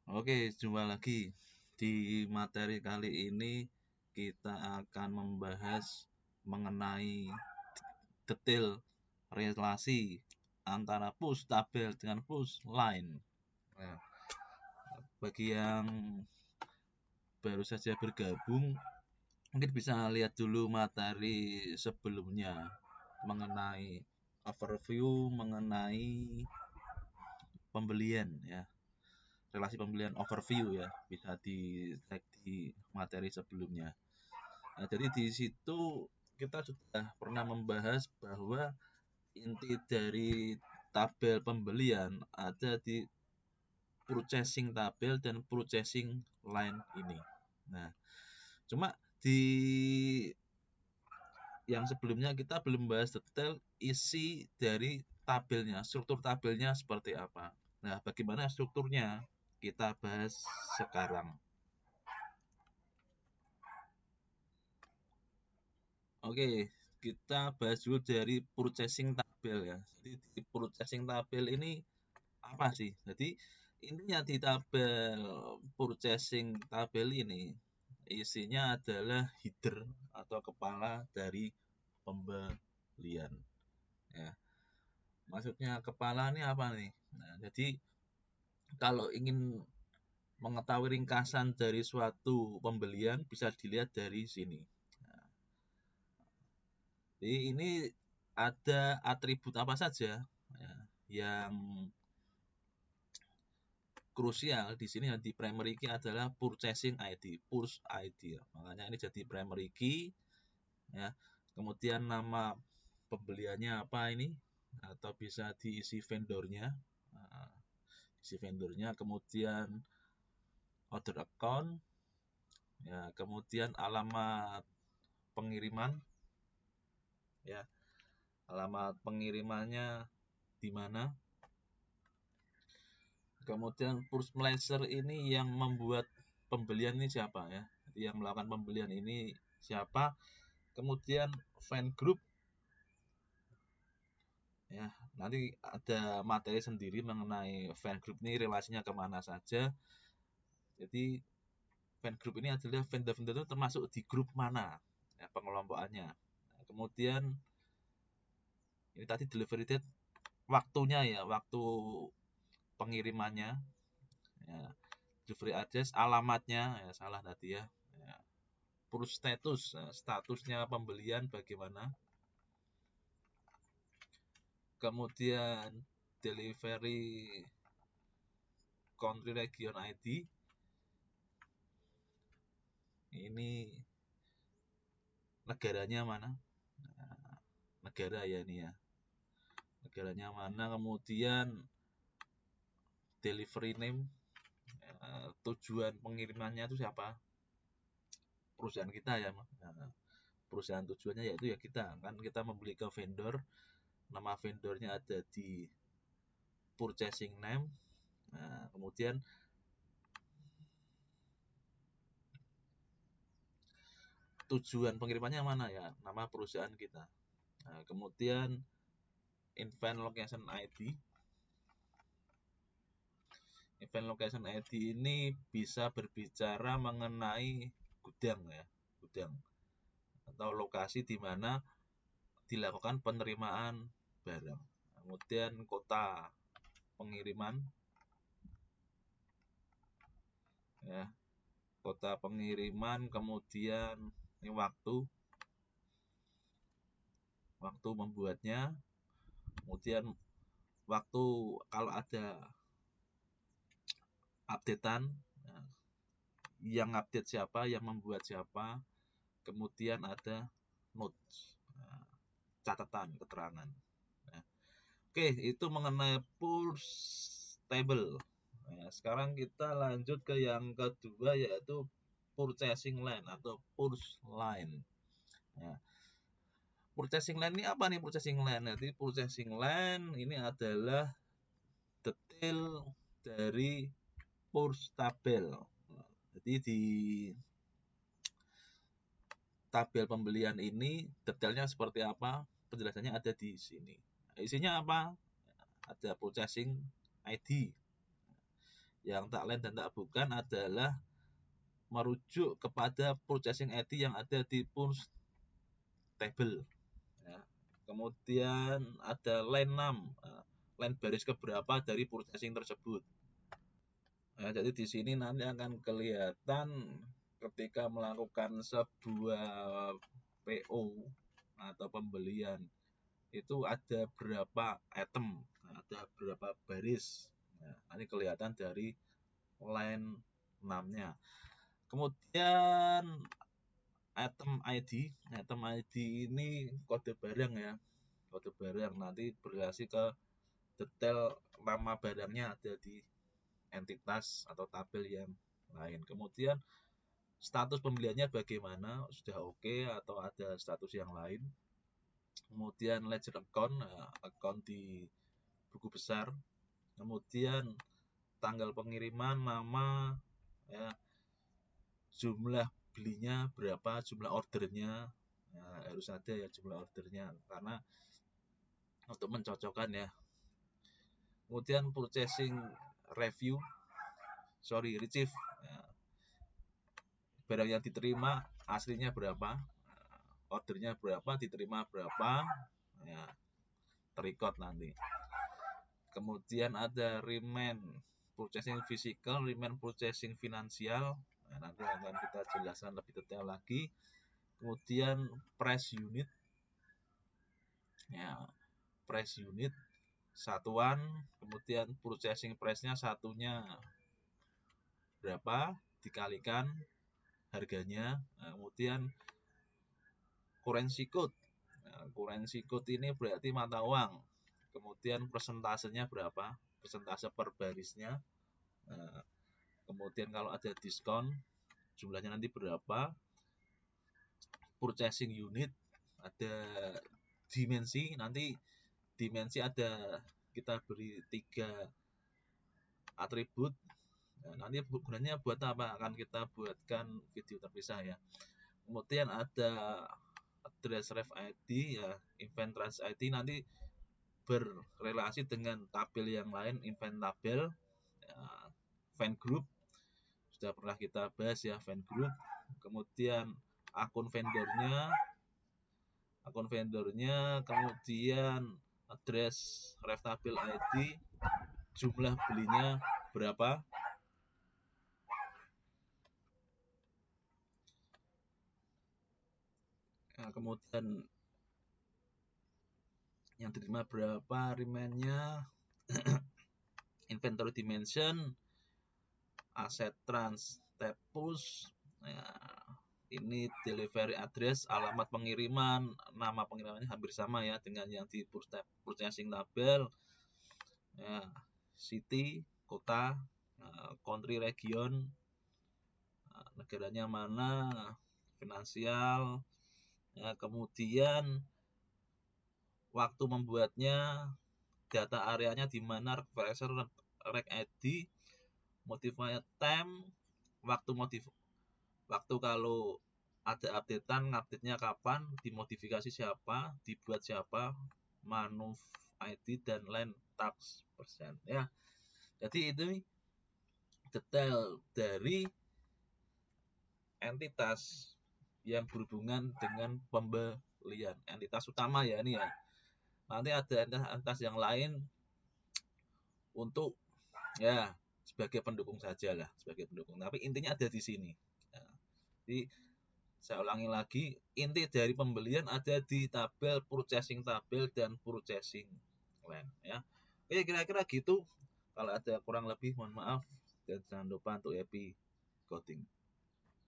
Oke, jumpa lagi. Di materi kali ini kita akan membahas mengenai detail relasi antara push tabel dengan push line. Nah, bagi yang baru saja bergabung, mungkin bisa lihat dulu materi sebelumnya mengenai overview mengenai pembelian ya. Relasi pembelian overview ya, bisa dicek di materi sebelumnya. Nah, jadi di situ kita sudah pernah membahas bahwa inti dari tabel pembelian ada di purchasing tabel dan purchasing line ini. Nah, cuma di yang sebelumnya kita belum bahas detail isi dari tabelnya, struktur tabelnya seperti apa. Nah, bagaimana strukturnya kita bahas sekarang. Oke, kita bahas dulu dari purchasing tabel ya. Jadi di purchasing tabel ini apa sih? Jadi intinya di tabel purchasing tabel ini isinya adalah header atau kepala dari pembelian. Ya, maksudnya kepala ini apa nih? Nah, jadi kalau ingin mengetahui ringkasan dari suatu pembelian bisa dilihat dari sini. Jadi ini ada atribut apa saja ya, yang krusial di sini yang di primary key adalah purchasing ID, push ID. Makanya ini jadi primary key ya. Kemudian nama pembeliannya apa ini atau bisa diisi vendornya. Nah, isi vendornya, kemudian order account ya, kemudian alamat pengiriman ya. Alamat pengirimannya di mana. Kemudian Purchmaser ini yang membuat pembelian ini siapa ya? Jadi yang melakukan pembelian ini siapa? Kemudian fan group ya. Nanti ada materi sendiri mengenai fan group ini relasinya kemana saja. Jadi fan group ini adalah vendor-vendor itu termasuk di grup mana ya, pengelompokannya. Nah, kemudian ini tadi delivery date waktunya ya, waktu pengirimannya ya. Delivery address, alamatnya ya, salah tadi ya. Ya. Push status, statusnya pembelian bagaimana. Kemudian delivery country region ID. Ini negaranya mana? Nah, negara ya ini ya. Negaranya mana? Kemudian delivery name, tujuan pengirimannya itu siapa? Perusahaan kita ya. Nah, perusahaan tujuannya yaitu ya kita. Kan kita membeli ke vendor, nama vendornya ada di purchasing name. Nah, kemudian tujuan pengirimannya mana ya? Nama perusahaan kita. Nah, kemudian event location ID. Event location ID ini bisa berbicara mengenai gudang ya, gudang atau lokasi di mana dilakukan penerimaan barang. Kemudian kota pengiriman ya, kota pengiriman, kemudian ini waktu membuatnya, kemudian waktu kalau ada updatean ya, yang update siapa, yang membuat siapa, kemudian ada notes, catatan, keterangan. Nah, oke, itu mengenai push table. Nah, sekarang kita lanjut ke yang kedua yaitu purchasing line atau push line. Nah, purchasing line ini apa nih purchasing line? Jadi purchasing line ini adalah detail dari push tabel. Jadi di tabel pembelian ini detailnya seperti apa? Penjelasannya ada di sini. Nah, isinya apa? Ada purchasing ID Yang tak lain dan tak bukan adalah merujuk kepada purchasing ID yang ada di purchase table. Ya. Kemudian ada line 6, line baris keberapa dari purchasing tersebut. Nah, jadi di sini nanti akan kelihatan ketika melakukan sebuah PO atau pembelian itu ada berapa item, ada berapa baris. Nah, nanti kelihatan dari line 6-nya. Kemudian item ID ini kode barang ya. Kode barang nanti berrelasi ke detail nama barangnya ada di entitas atau tabel yang lain. Kemudian status pembeliannya bagaimana, sudah oke atau ada status yang lain. Kemudian ledger account, account di buku besar. Kemudian tanggal pengiriman, nama, ya, jumlah belinya berapa, jumlah ordernya, harus ada ya jumlah ordernya karena untuk mencocokkan ya. Kemudian purchasing receive, barang yang diterima aslinya berapa, ordernya berapa, diterima berapa, ya, terrecord nanti. Kemudian ada remain purchasing physical, remain purchasing finansial, nanti akan kita jelaskan lebih detail lagi. Kemudian price unit, ya, price unit satuan, kemudian purchasing price-nya satunya berapa dikalikan harganya. Kemudian currency code. Currency code ini berarti mata uang. Kemudian persentasenya berapa? Persentase per barisnya. Kemudian kalau ada diskon, jumlahnya nanti berapa? Purchasing unit, ada dimensi, nanti dimensi ada kita beri 3 atribut. Nanti gunanya buat apa? Akan kita buatkan video terpisah ya. Kemudian ada address ref ID ya, event trace ID nanti berrelasi dengan tabel yang lain, event tabel, ya, fan group sudah pernah kita bahas ya, fan group. Kemudian akun vendornya, kemudian address ref tabel ID, jumlah belinya berapa, kemudian yang diterima berapa, remainnya, inventory dimension, asset trans status, ya, ini delivery address, alamat pengiriman, nama pengirimannya hampir sama ya dengan yang di purchasing tabel, ya, city, kota, country, region, negaranya mana, finansial, ya, kemudian waktu membuatnya, data areanya di mana, referensi rec ID, modifier time, waktu kalau ada updatean, update-nya kapan, dimodifikasi siapa, dibuat siapa, manuf ID dan line tax persen ya. Jadi itu detail dari entitas yang berhubungan dengan pembelian, entitas utama ya ini ya. Nanti ada entitas yang lain untuk ya sebagai pendukung saja lah, sebagai pendukung. Tapi intinya ada di sini. Ya. Jadi saya ulangi lagi, inti dari pembelian ada di tabel purchasing tabel dan purchasing line ya. Oke, kira-kira gitu. Kalau ada kurang lebih mohon maaf dan jangan lupa untuk happy coding.